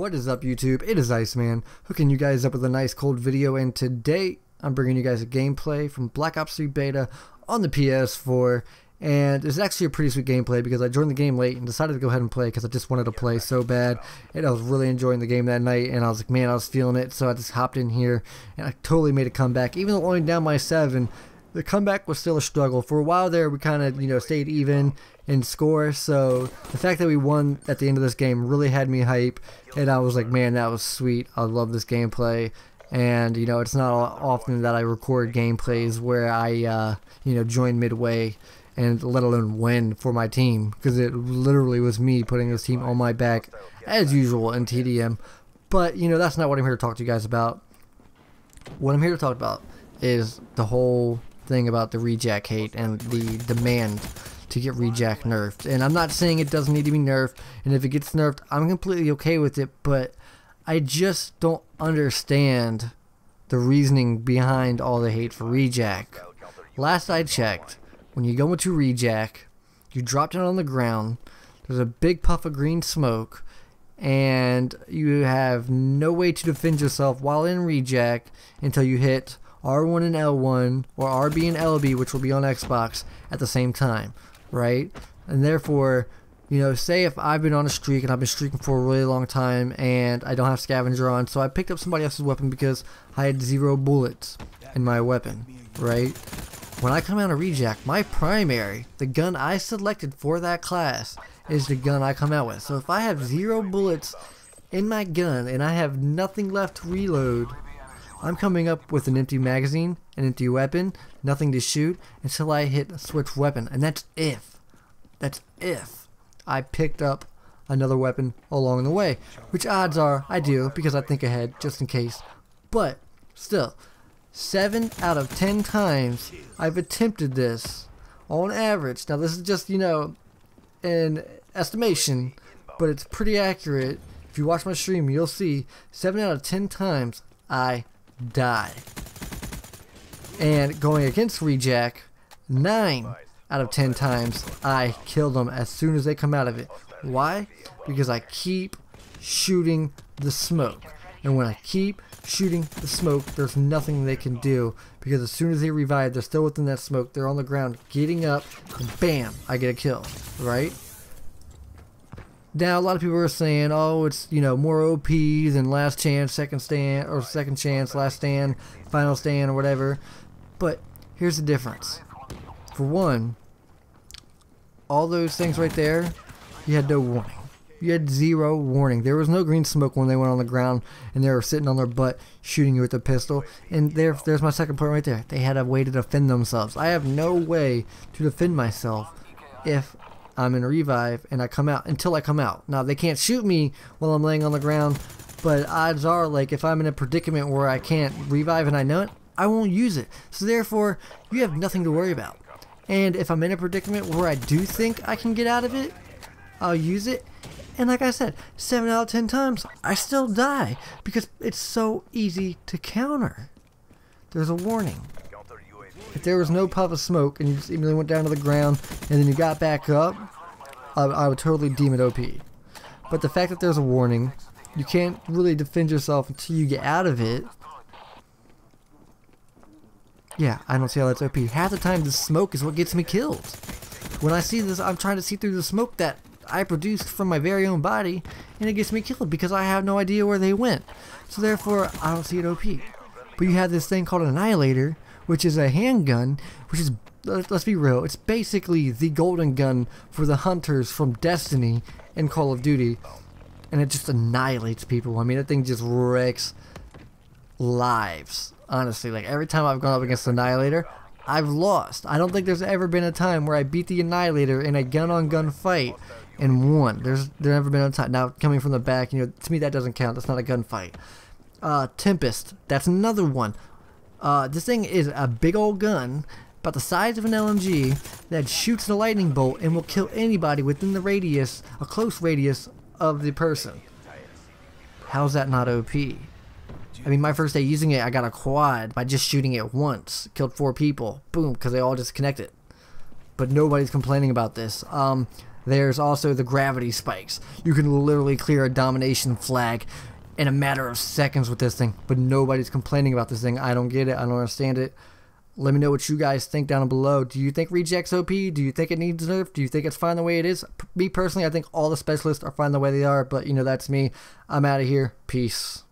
What is up, YouTube? It is Iceman, hooking you guys up with a nice cold video, and today I'm bringing you guys a gameplay from Black Ops 3 Beta on the PS4, and it's actually a pretty sweet gameplay because I joined the game late and decided to go ahead and play because I just wanted to play so bad, and I was really enjoying the game that night, and I was like, man, I was feeling it, so I just hopped in here, and I totally made a comeback. Even though only down by 7, the comeback was still a struggle. For a while there, we kind of, stayed even in score, so the fact that we won at the end of this game really had me hype, and I was like, man, that was sweet. I love this gameplay. And it's not often that I record gameplays where I join midway and let alone win for my team, because it literally was me putting this team on my back as usual in TDM. But that's not what I'm here to talk to you guys about. What I'm here to talk about is the whole thing about the Rejack hate and the demand to get Rejack nerfed. And I'm not saying it doesn't need to be nerfed, and if it gets nerfed, I'm completely okay with it, but I just don't understand the reasoning behind all the hate for Rejack. Last I checked, when you go into Rejack, you drop down on the ground, there's a big puff of green smoke, and you have no way to defend yourself while in Rejack until you hit R1 and L1, or RB and LB, which will be on Xbox, at the same time, right? And therefore, say if I've been on a streak and I've been streaking for a really long time and I don't have scavenger on, so I picked up somebody else's weapon because I had 0 bullets in my weapon, right? When I come out of Rejack, my primary, the gun I selected for that class, is the gun I come out with. So if I have 0 bullets in my gun and I have nothing left to reload, I'm coming up with an empty magazine, an empty weapon, nothing to shoot until I hit switch weapon. And that's if I picked up another weapon along the way, which odds are I do because I think ahead just in case. But still, 7 out of 10 times I've attempted this on average. Now this is just an estimation, but it's pretty accurate. If you watch my stream, you'll see 7 out of 10 times I die. And going against Rejack, 9 out of 10 times I kill them as soon as they come out of it. Why? Because I keep shooting the smoke, and when I keep shooting the smoke, there's nothing they can do, because as soon as they revive, they're still within that smoke, they're on the ground getting up, and bam, I get a kill, right? Now a lot of people are saying, oh, it's more OP than last chance, second stand, or second chance, last stand, final stand, or whatever. But here's the difference. For one, all those things right there, you had no warning. You had 0 warning. There was no green smoke when they went on the ground and they were sitting on their butt shooting you with a pistol. And there's my second point right there. They had a way to defend themselves. I have no way to defend myself if I'm in a revive and I come out, until I come out. Now they can't shoot me while I'm laying on the ground, but odds are, like, if I'm in a predicament where I can't revive and I know it, I won't use it. So therefore, you have nothing to worry about. And if I'm in a predicament where I do think I can get out of it, I'll use it. And like I said, 7 out of 10 times, I still die because it's so easy to counter. There's a warning. If there was no puff of smoke and you just immediately went down to the ground and then you got back up, I would totally deem it OP. But the fact that there's a warning, you can't really defend yourself until you get out of it. Yeah, I don't see how that's OP. Half the time the smoke is what gets me killed. When I see this, I'm trying to see through the smoke that I produced from my very own body, and it gets me killed because I have no idea where they went. So therefore, I don't see it OP. But you have this thing called an Annihilator, which is a handgun, which is, let's be real, it's basically the golden gun for the hunters from Destiny and Call of Duty, and it just annihilates people. I mean, that thing just wrecks lives. Honestly, like, every time I've gone up against the Annihilator, I've lost. I don't think there's ever been a time where I beat the Annihilator in a gun-on-gun fight and won. There's never been a time. Now, coming from the back, to me that doesn't count. That's not a gunfight. Tempest, that's another one. This thing is a big old gun, about the size of an LMG, that shoots the lightning bolt and will kill anybody within the radius, a close radius, of the person. How's that not OP? I mean, my first day using it, I got a quad by just shooting it once. Killed 4 people. Boom, because they all disconnected. But nobody's complaining about this. There's also the gravity spikes. You can literally clear a domination flag in a matter of seconds with this thing, but nobody's complaining about this thing. I don't get it. I don't understand it. Let me know what you guys think down below. Do you think Rejack's OP? Do you think it needs nerf? Do you think it's fine the way it is? Me personally, I think all the specialists are fine the way they are, but you know, that's me. I'm out of here. Peace.